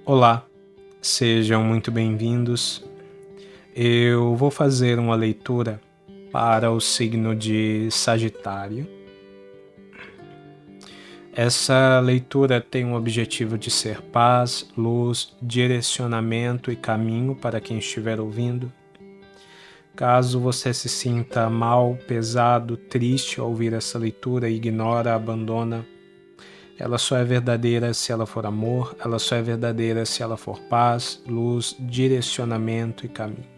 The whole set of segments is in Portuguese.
Olá, sejam muito bem-vindos. Eu vou fazer uma leitura para o signo de Sagitário. Essa leitura tem o objetivo de ser paz, luz, direcionamento e caminho para quem estiver ouvindo. Caso você se sinta mal, pesado, triste ao ouvir essa leitura, ignora, abandona. Ela só é verdadeira se ela for amor, ela só é verdadeira se ela for paz, luz, direcionamento e caminho.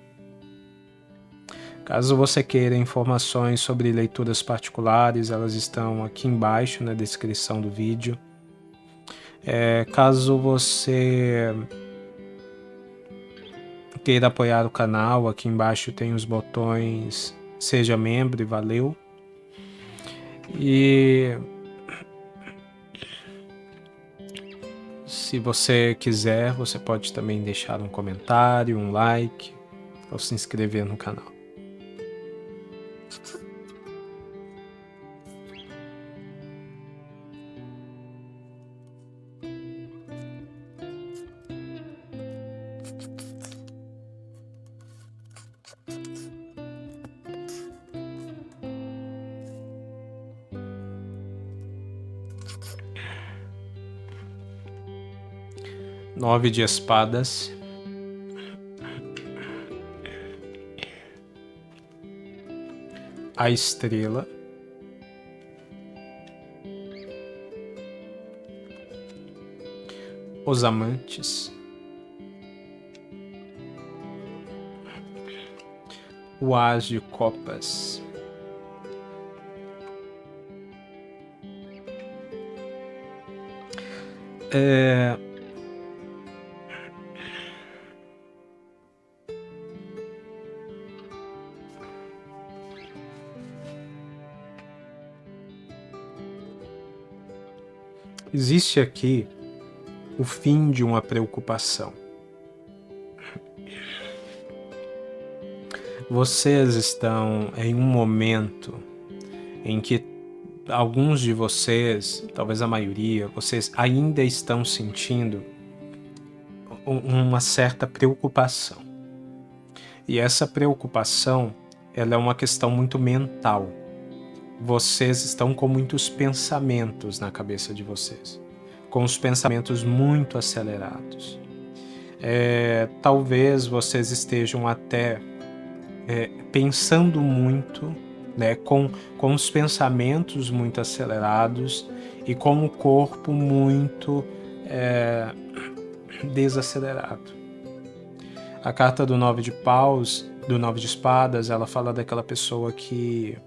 Caso você queira informações sobre leituras particulares, elas estão aqui embaixo na descrição do vídeo. Caso você queira apoiar o canal, aqui embaixo tem os botões Seja Membro e Valeu. E se você quiser, você pode também deixar um comentário, um like ou se inscrever no canal. Nove de espadas, a estrela, os amantes, o as de copas, existe aqui o fim de uma preocupação. Vocês estão em um momento em que alguns de vocês, talvez a maioria, vocês ainda estão sentindo uma certa preocupação. E essa preocupação, ela é uma questão muito mental. Vocês estão com muitos pensamentos na cabeça de vocês, com os pensamentos muito acelerados. Talvez vocês estejam até pensando muito, né, com os pensamentos muito acelerados e com o corpo muito desacelerado. A carta do nove de paus, do nove de espadas, ela fala daquela pessoa que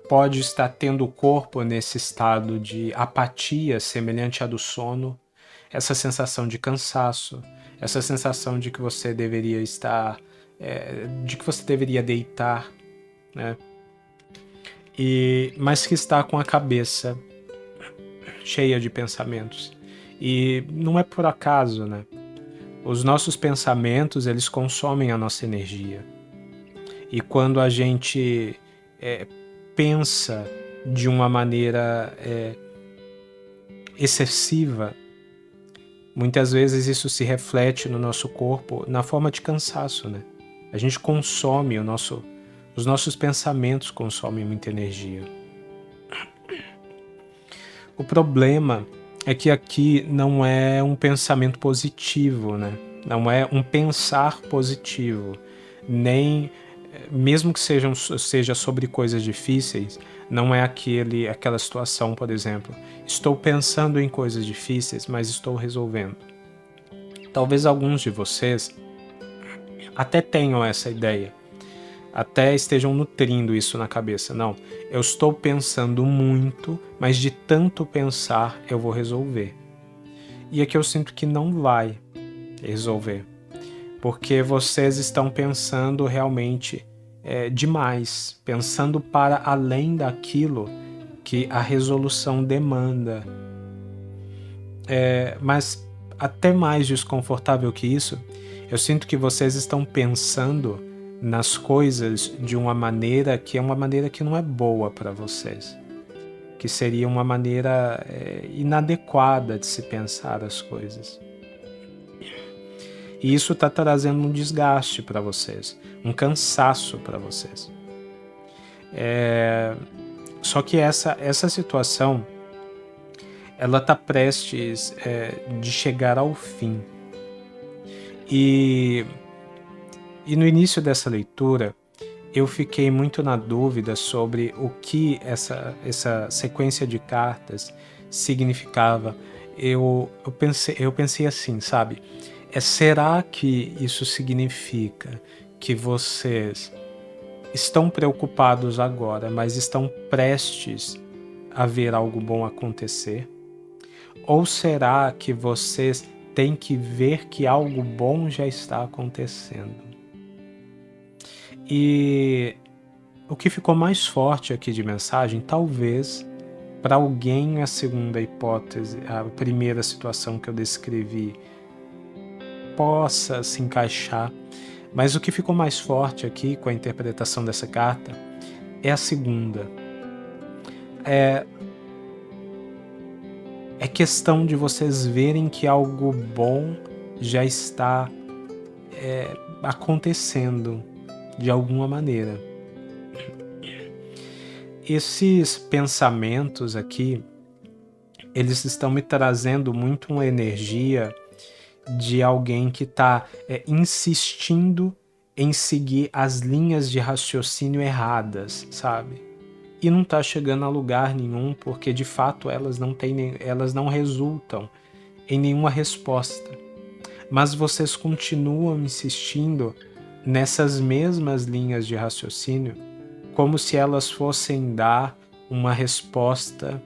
pode estar tendo o corpo nesse estado de apatia semelhante à do sono, essa sensação de cansaço, essa sensação de que você deveria estar, de que você deveria deitar, né? Mas que está com a cabeça cheia de pensamentos. E não é por acaso, né? Os nossos pensamentos, eles consomem a nossa energia. E quando a gente pensa de uma maneira excessiva, muitas vezes isso se reflete no nosso corpo na forma de cansaço, né? A gente consome os nossos pensamentos consomem muita energia. O problema é que aqui não é um pensamento positivo, né? Não é um pensar positivo, nem mesmo que seja sobre coisas difíceis, não é aquela situação, por exemplo, estou pensando em coisas difíceis, mas estou resolvendo. Talvez alguns de vocês até tenham essa ideia, até estejam nutrindo isso na cabeça. Não, eu estou pensando muito, mas de tanto pensar eu vou resolver. E aqui eu sinto que não vai resolver, porque vocês estão pensando realmente demais, pensando para além daquilo que a resolução demanda. Mas até mais desconfortável que isso, eu sinto que vocês estão pensando nas coisas de uma maneira que é uma maneira que não é boa para vocês. que seria uma maneira inadequada de se pensar as coisas. E isso está trazendo um desgaste para vocês, um cansaço para vocês. Só que essa situação, ela está prestes de chegar ao fim. E no início dessa leitura, eu fiquei muito na dúvida sobre o que essa sequência de cartas significava. Eu pensei assim, sabe? Será que isso significa que vocês estão preocupados agora, mas estão prestes a ver algo bom acontecer? Ou será que vocês têm que ver que algo bom já está acontecendo? E o que ficou mais forte aqui de mensagem, talvez para alguém a segunda hipótese, a primeira situação que eu descrevi, possa se encaixar, mas o que ficou mais forte aqui com a interpretação dessa carta é a segunda. É questão de vocês verem que algo bom já está acontecendo de alguma maneira. Esses pensamentos aqui, eles estão me trazendo muito uma energia de alguém que está insistindo em seguir as linhas de raciocínio erradas, sabe? E não está chegando a lugar nenhum, porque de fato elas não resultam em nenhuma resposta. Mas vocês continuam insistindo nessas mesmas linhas de raciocínio, como se elas fossem dar uma resposta.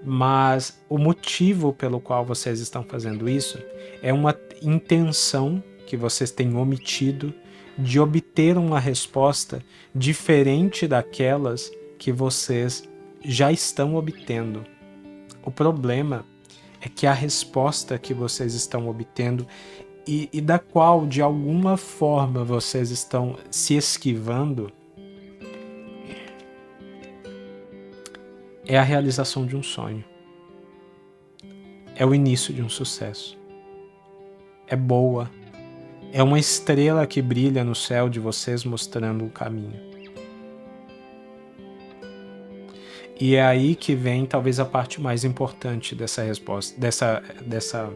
Mas o motivo pelo qual vocês estão fazendo isso é uma intenção que vocês têm omitido de obter uma resposta diferente daquelas que vocês já estão obtendo. O problema é que a resposta que vocês estão obtendo e da qual de alguma forma vocês estão se esquivando é a realização de um sonho. É o início de um sucesso. É boa. É uma estrela que brilha no céu de vocês mostrando o caminho. E é aí que vem talvez a parte mais importante dessa resposta, dessa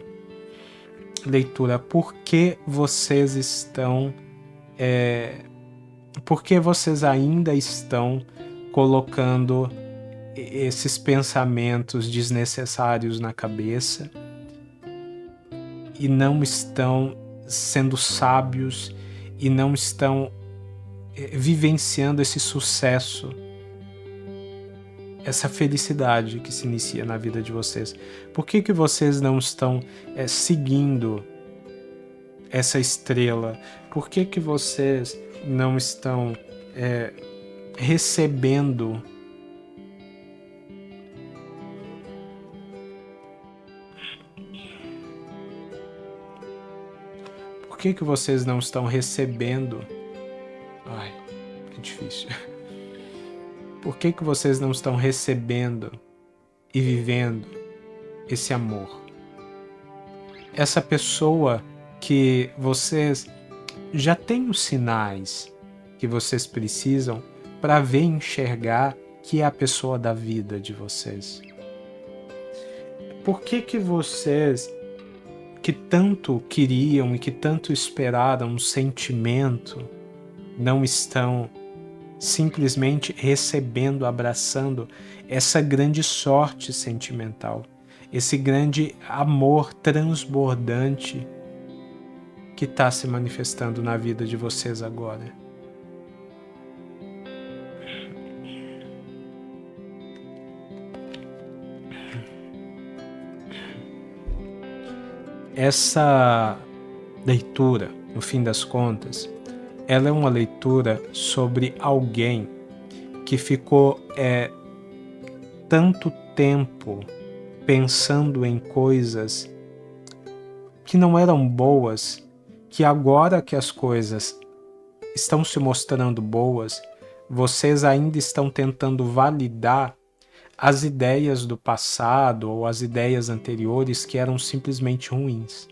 leitura. Por que vocês estão... por que vocês ainda estão colocando esses pensamentos desnecessários na cabeça e não estão sendo sábios e não estão vivenciando esse sucesso, essa felicidade que se inicia na vida de vocês? Por que vocês não estão seguindo essa estrela? Por que vocês não estão recebendo Por que vocês não estão recebendo? Ai, que difícil. Por que vocês não estão recebendo e vivendo esse amor? Essa pessoa que vocês já têm os sinais que vocês precisam para ver e enxergar que é a pessoa da vida de vocês. Por que vocês que tanto queriam e que tanto esperaram um sentimento não estão simplesmente recebendo, abraçando essa grande sorte sentimental, esse grande amor transbordante que está se manifestando na vida de vocês agora? Essa leitura, no fim das contas, ela é uma leitura sobre alguém que ficou tanto tempo pensando em coisas que não eram boas, que agora que as coisas estão se mostrando boas, vocês ainda estão tentando validar as ideias do passado ou as ideias anteriores que eram simplesmente ruins.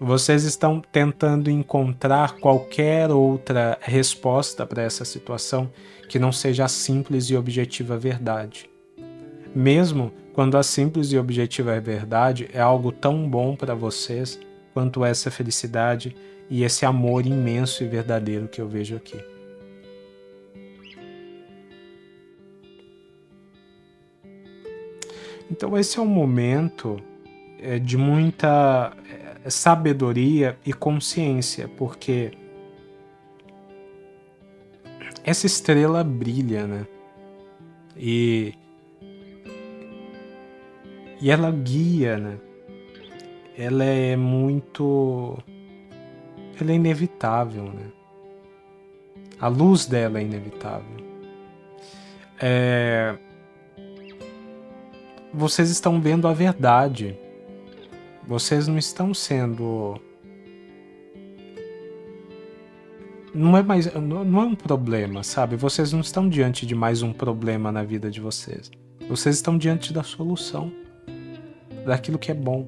Vocês estão tentando encontrar qualquer outra resposta para essa situação que não seja a simples e objetiva verdade. Mesmo quando a simples e objetiva verdade é algo tão bom para vocês quanto essa felicidade e esse amor imenso e verdadeiro que eu vejo aqui. Então esse é um momento de muita sabedoria e consciência, porque essa estrela brilha, né? E ela guia, né? Ela é inevitável, né? A luz dela é inevitável. Vocês estão vendo a verdade. Vocês não estão sendo... Não é um problema, sabe? Vocês não estão diante de mais um problema na vida de vocês. Vocês estão diante da solução, daquilo que é bom.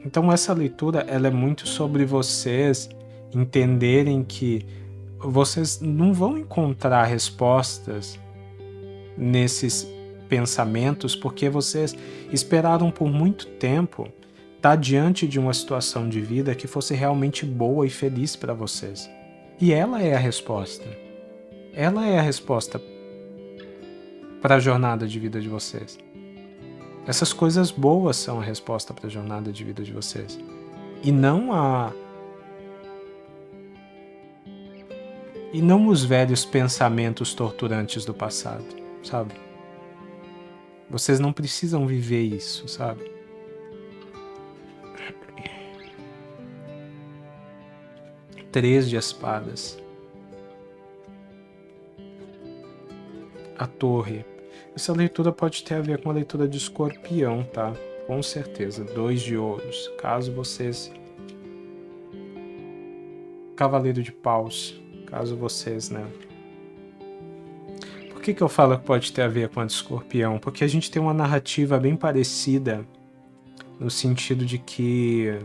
Então essa leitura ela é muito sobre vocês entenderem que vocês não vão encontrar respostas nesses pensamentos porque vocês esperaram por muito tempo estar diante de uma situação de vida que fosse realmente boa e feliz para vocês. E ela é a resposta. Ela é a resposta para a jornada de vida de vocês. Essas coisas boas são a resposta para a jornada de vida de vocês. E não os velhos pensamentos torturantes do passado, sabe? Vocês não precisam viver isso, sabe? Três de espadas. A torre. Essa leitura pode ter a ver com a leitura de Escorpião, tá? Com certeza. 2 de ouros. Caso vocês... Cavaleiro de paus. Caso vocês, né? Por que eu falo que pode ter a ver com a de Escorpião? Porque a gente tem uma narrativa bem parecida no sentido de que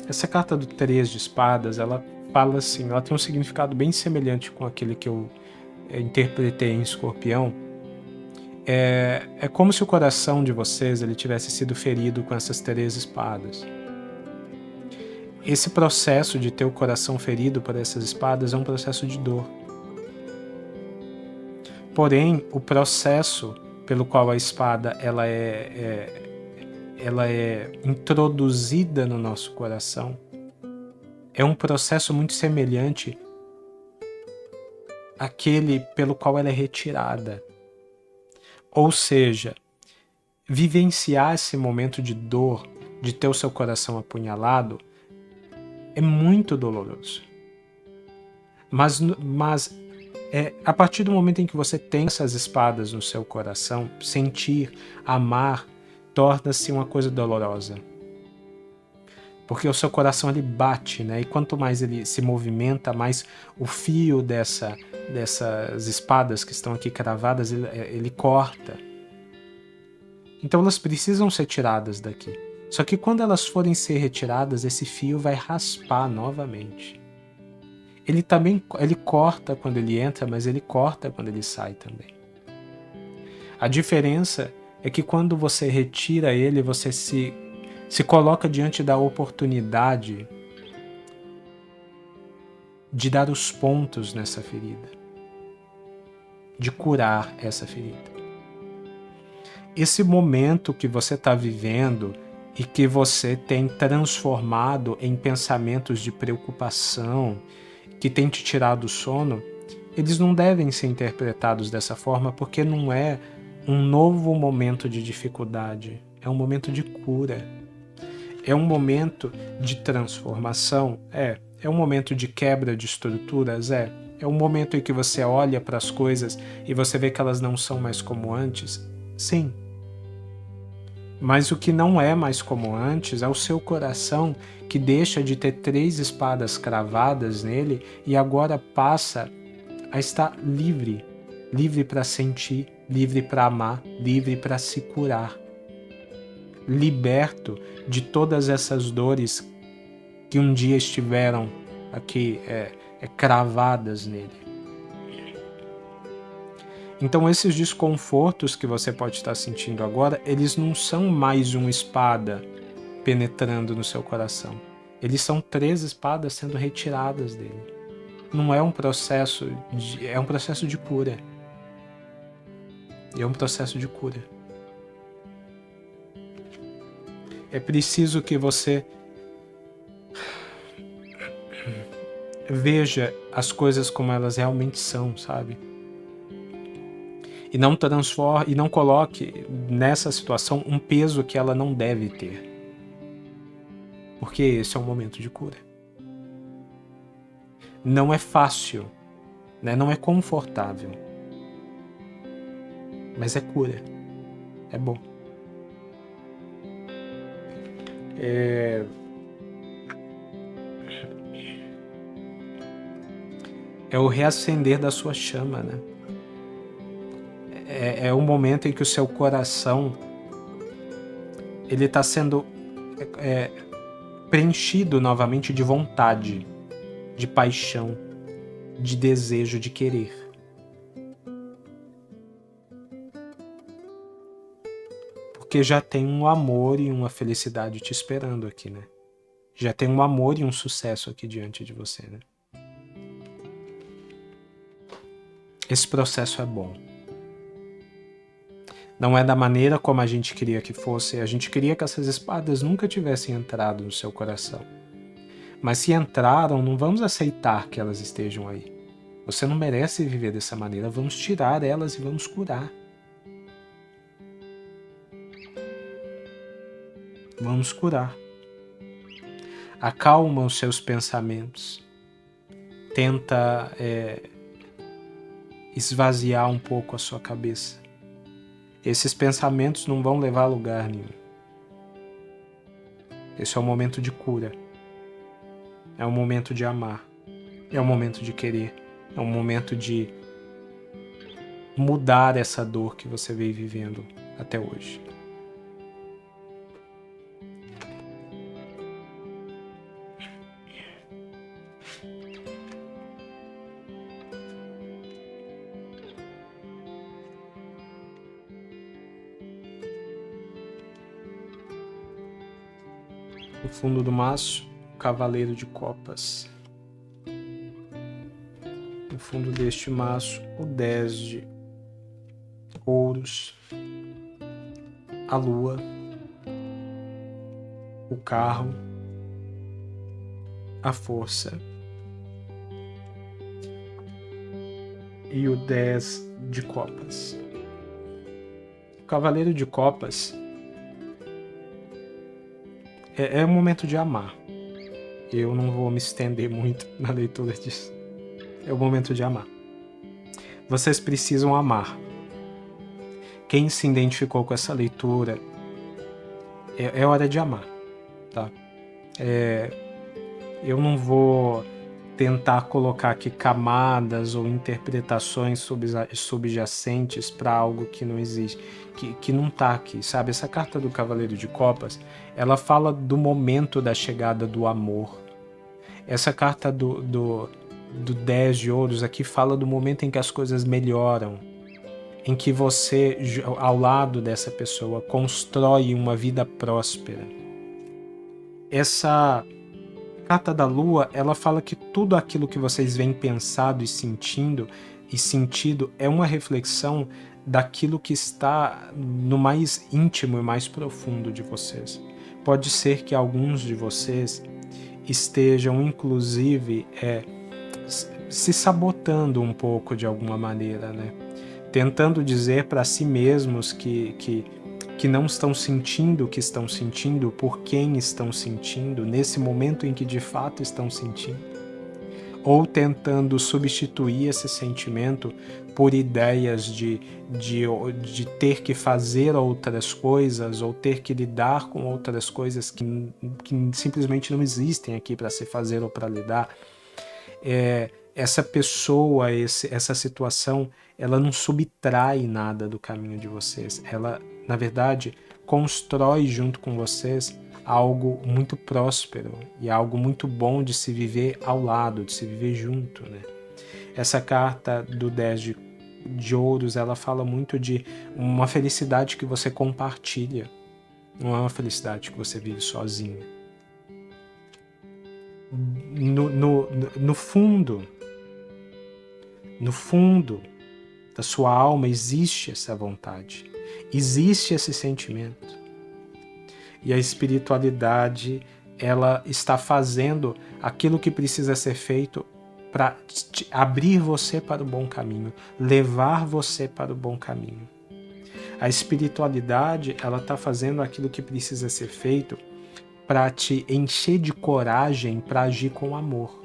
essa carta do 3 de espadas, ela fala assim, ela tem um significado bem semelhante com aquele que eu interpretei em Escorpião. É como se o coração de vocês ele tivesse sido ferido com essas 3 espadas. Esse processo de ter o coração ferido por essas espadas é um processo de dor. Porém, o processo pelo qual a espada ela é introduzida no nosso coração é um processo muito semelhante àquele pelo qual ela é retirada. Ou seja, vivenciar esse momento de dor, de ter o seu coração apunhalado, é muito doloroso. Mas a partir do momento em que você tem essas espadas no seu coração, sentir, amar, torna-se uma coisa dolorosa. Porque o seu coração ele bate, né? E quanto mais ele se movimenta, mais o fio dessas espadas que estão aqui cravadas, ele corta. Então elas precisam ser tiradas daqui. Só que quando elas forem ser retiradas, esse fio vai raspar novamente. Ele corta quando ele entra, mas ele corta quando ele sai também. A diferença é que quando você retira ele, você se coloca diante da oportunidade de dar os pontos nessa ferida, de curar essa ferida. Esse momento que você está vivendo e que você tem transformado em pensamentos de preocupação, que tem te tirado o sono, eles não devem ser interpretados dessa forma porque não é um novo momento de dificuldade, é um momento de cura. É um momento de transformação? É um momento de quebra de estruturas? É um momento em que você olha para as coisas e você vê que elas não são mais como antes? Sim. Mas o que não é mais como antes é o seu coração, que deixa de ter 3 espadas cravadas nele e agora passa a estar livre. Livre para sentir, livre para amar, livre para se curar. Liberto de todas essas dores que um dia estiveram aqui cravadas nele. Então esses desconfortos que você pode estar sentindo agora, eles não são mais uma espada penetrando no seu coração. Eles são 3 espadas sendo retiradas dele. Não é um processo é um processo de cura. É um processo de cura. É preciso que você veja as coisas como elas realmente são, sabe? E não transforme, e não coloque nessa situação um peso que ela não deve ter. Porque esse é um momento de cura. Não é fácil, né? Não é confortável. Mas é cura. É bom. É o reacender da sua chama, né? É um momento em que o seu coração ele está sendo preenchido novamente de vontade, de paixão, de desejo de querer. Porque já tem um amor e uma felicidade te esperando aqui, né? Já tem um amor e um sucesso aqui diante de você, né? Esse processo é bom. Não é da maneira como a gente queria que fosse. A gente queria que essas espadas nunca tivessem entrado no seu coração. Mas se entraram, não vamos aceitar que elas estejam aí. Você não merece viver dessa maneira. Vamos tirar elas e vamos curar. Vamos curar. Acalma os seus pensamentos. Tenta esvaziar um pouco a sua cabeça. Esses pensamentos não vão levar a lugar nenhum. Esse é o momento de cura. É o momento de amar. É o momento de querer. É o momento de mudar essa dor que você veio vivendo até hoje. No fundo do maço, o cavaleiro de copas. No fundo deste maço, o 10 de ouros, a lua, o carro, a força e o 10 de copas. O cavaleiro de copas é um momento de amar. Eu não vou me estender muito na leitura disso. É o momento de amar. Vocês precisam amar. Quem se identificou com essa leitura, é hora de amar, tá? Eu não vou tentar colocar aqui camadas ou interpretações subjacentes para algo que não existe, que não está aqui, sabe? Essa carta do Cavaleiro de Copas, ela fala do momento da chegada do amor. Essa carta do 10 de ouros aqui fala do momento em que as coisas melhoram, em que você, ao lado dessa pessoa, constrói uma vida próspera. Essa carta da lua, ela fala que tudo aquilo que vocês vêm pensado e sentido é uma reflexão daquilo que está no mais íntimo e mais profundo de vocês. Pode ser que alguns de vocês estejam, inclusive, se sabotando um pouco de alguma maneira, né? Tentando dizer para si mesmos que não estão sentindo o que estão sentindo, por quem estão sentindo, nesse momento em que de fato estão sentindo. ou tentando substituir esse sentimento por ideias de ter que fazer outras coisas ou ter que lidar com outras coisas que simplesmente não existem aqui para se fazer ou para lidar. Essa pessoa, essa situação, ela não subtrai nada do caminho de vocês. Ela, na verdade, constrói junto com vocês algo muito próspero e algo muito bom de se viver ao lado, de se viver junto, né? Essa carta do 10 de ouros, ela fala muito de uma felicidade que você compartilha, não é uma felicidade que você vive sozinho. No fundo da sua alma existe essa vontade, existe esse sentimento. E a espiritualidade, ela está fazendo aquilo que precisa ser feito para abrir você para o bom caminho, levar você para o bom caminho. A espiritualidade, ela está fazendo aquilo que precisa ser feito para te encher de coragem para agir com amor.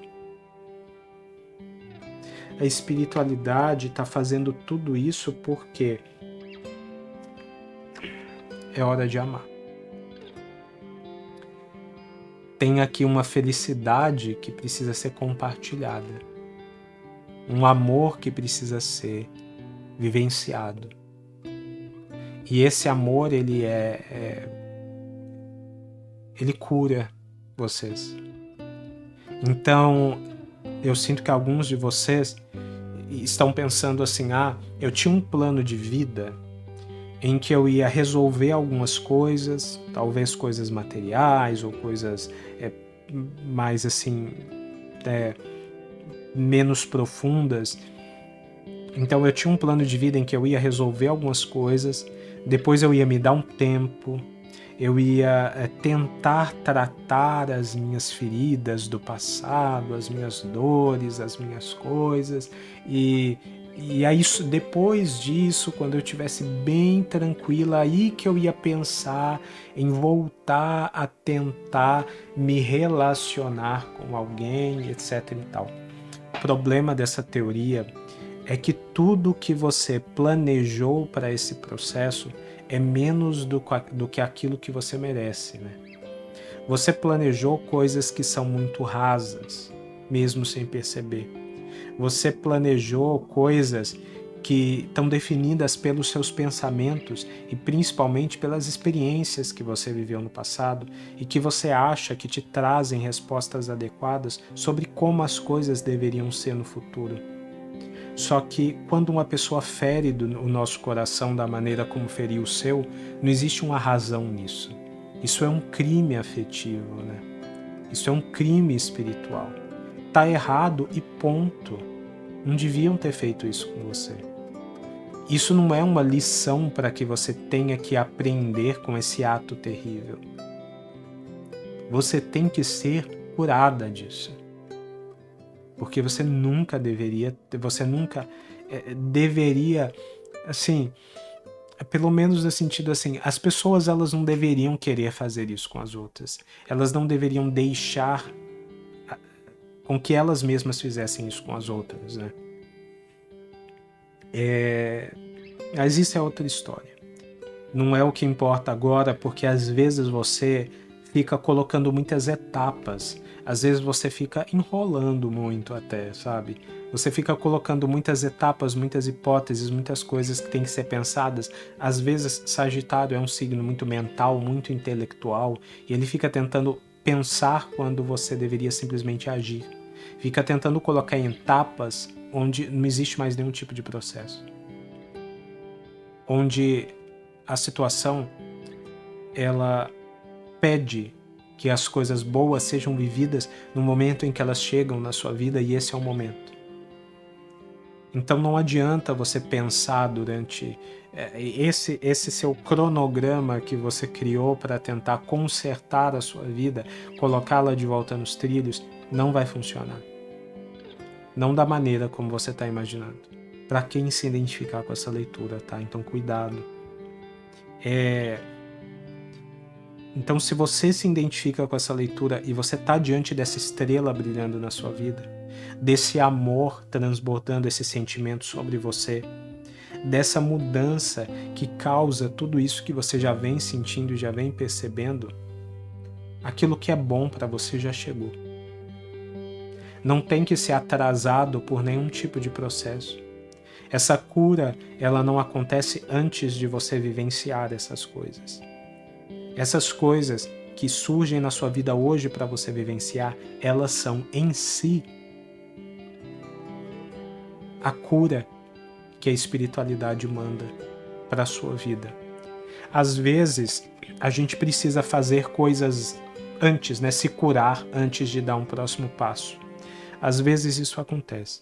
A espiritualidade está fazendo tudo isso porque é hora de amar. Tem aqui uma felicidade que precisa ser compartilhada, um amor que precisa ser vivenciado. E esse amor, ele ele cura vocês. Então, eu sinto que alguns de vocês estão pensando assim, eu tinha um plano de vida em que eu ia resolver algumas coisas, talvez coisas materiais ou coisas mais assim, menos profundas. Então eu tinha um plano de vida em que eu ia resolver algumas coisas, depois eu ia me dar um tempo, eu ia tentar tratar as minhas feridas do passado, as minhas dores, as minhas coisas, e aí, depois disso, quando eu estivesse bem tranquila, aí que eu ia pensar em voltar a tentar me relacionar com alguém, etc. e tal. O problema dessa teoria é que tudo que você planejou para esse processo é menos do que aquilo que você merece, né? Você planejou coisas que são muito rasas, mesmo sem perceber. Você planejou coisas que estão definidas pelos seus pensamentos e principalmente pelas experiências que você viveu no passado e que você acha que te trazem respostas adequadas sobre como as coisas deveriam ser no futuro. Só que quando uma pessoa fere o nosso coração da maneira como feriu o seu, não existe uma razão nisso. Isso é um crime afetivo, né? Isso é um crime espiritual. Tá errado e ponto. Não deviam ter feito isso com você. Isso não é uma lição para que você tenha que aprender com esse ato terrível. Você tem que ser curada disso. Porque você nunca deveria, assim, pelo menos no sentido assim, as pessoas elas não deveriam querer fazer isso com as outras. Elas não deveriam deixar com que elas mesmas fizessem isso com as outras, né? Mas isso é outra história. Não é o que importa agora, porque às vezes você fica colocando muitas etapas. Às vezes você fica enrolando muito até, sabe? Você fica colocando muitas etapas, muitas hipóteses, muitas coisas que têm que ser pensadas. Às vezes, Sagitário é um signo muito mental, muito intelectual, e ele fica tentando pensar quando você deveria simplesmente agir. Fica tentando colocar em etapas onde não existe mais nenhum tipo de processo. Onde a situação, ela pede que as coisas boas sejam vividas no momento em que elas chegam na sua vida, e esse é o momento. Então não adianta você pensar durante esse seu cronograma que você criou para tentar consertar a sua vida, colocá-la de volta nos trilhos, não vai funcionar. Não da maneira como você está imaginando. Para quem se identificar com essa leitura, tá? Então cuidado. Então, se você se identifica com essa leitura e você está diante dessa estrela brilhando na sua vida, desse amor transbordando esse sentimento sobre você, dessa mudança que causa tudo isso que você já vem sentindo e já vem percebendo, aquilo que é bom para você já chegou. Não tem que ser atrasado por nenhum tipo de processo. Essa cura, ela não acontece antes de você vivenciar essas coisas. Essas coisas que surgem na sua vida hoje para você vivenciar, elas são em si a cura que a espiritualidade manda para a sua vida. Às vezes, a gente precisa fazer coisas antes, né? Se curar antes de dar um próximo passo. Às vezes isso acontece,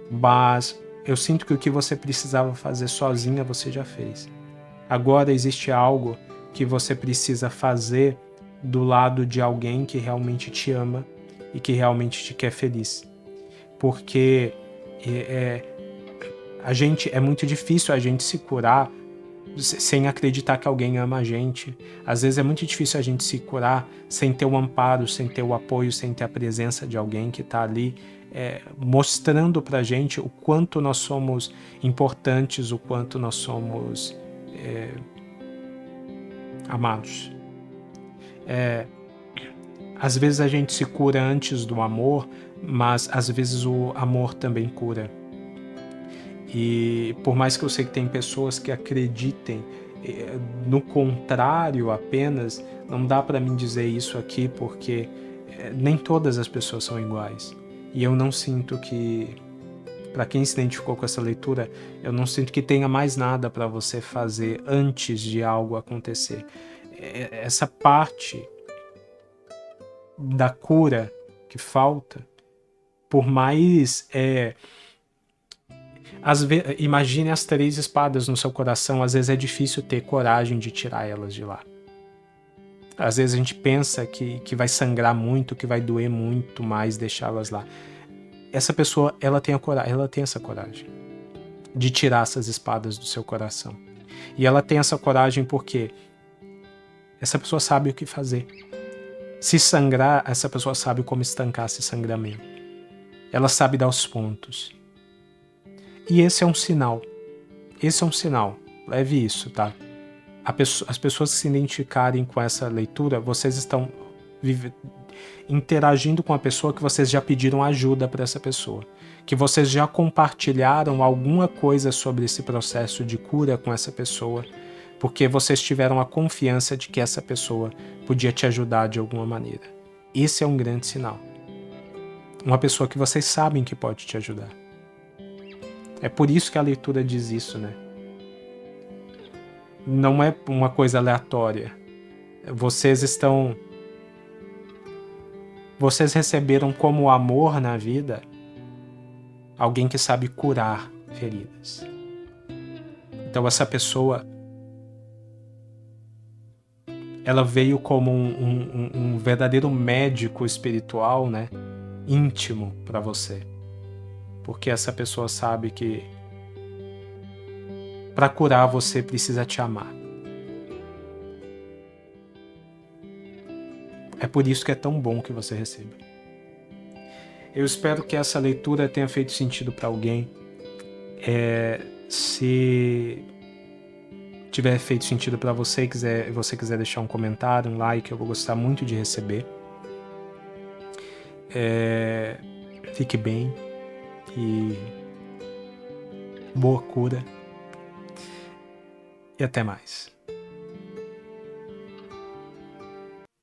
mas eu sinto que o que você precisava fazer sozinha, você já fez. Agora existe algo que você precisa fazer do lado de alguém que realmente te ama e que realmente te quer feliz. Porque é muito difícil a gente se curar sem acreditar que alguém ama a gente. Às vezes é muito difícil a gente se curar sem ter o amparo, sem ter o apoio, sem ter a presença de alguém que está ali mostrando pra gente o quanto nós somos importantes, o quanto nós somos amados. Às vezes a gente se cura antes do amor, mas às vezes o amor também cura. E por mais que eu sei que tem pessoas que acreditem no contrário apenas, não dá para mim dizer isso aqui porque nem todas as pessoas são iguais. E eu não sinto que, para quem se identificou com essa leitura, eu não sinto que tenha mais nada para você fazer antes de algo acontecer. Essa parte da cura que falta, por mais imagine as 3 espadas no seu coração, às vezes é difícil ter coragem de tirar elas de lá. Às vezes a gente pensa que vai sangrar muito, que vai doer muito mais deixá-las lá. Essa pessoa, ela tem essa coragem de tirar essas espadas do seu coração. E ela tem essa coragem porque essa pessoa sabe o que fazer. Se sangrar, essa pessoa sabe como estancar esse sangramento. Ela sabe dar os pontos. E esse é um sinal. Esse é um sinal. Leve isso, tá? As pessoas que se identificarem com essa leitura, vocês estão interagindo com a pessoa que vocês já pediram ajuda para essa pessoa. Que vocês já compartilharam alguma coisa sobre esse processo de cura com essa pessoa, porque vocês tiveram a confiança de que essa pessoa podia te ajudar de alguma maneira. Esse é um grande sinal. Uma pessoa que vocês sabem que pode te ajudar. É por isso que a leitura diz isso, né? Não é uma coisa aleatória. Vocês receberam como amor na vida alguém que sabe curar feridas. Então essa pessoa, ela veio como um verdadeiro médico espiritual, né? Íntimo para você. Porque essa pessoa sabe que para curar você precisa te amar. É por isso que é tão bom que você receba. Eu espero que essa leitura tenha feito sentido para alguém. Se tiver feito sentido para você, você quiser deixar um comentário, um like, eu vou gostar muito de receber. Fique bem e boa cura. E até mais.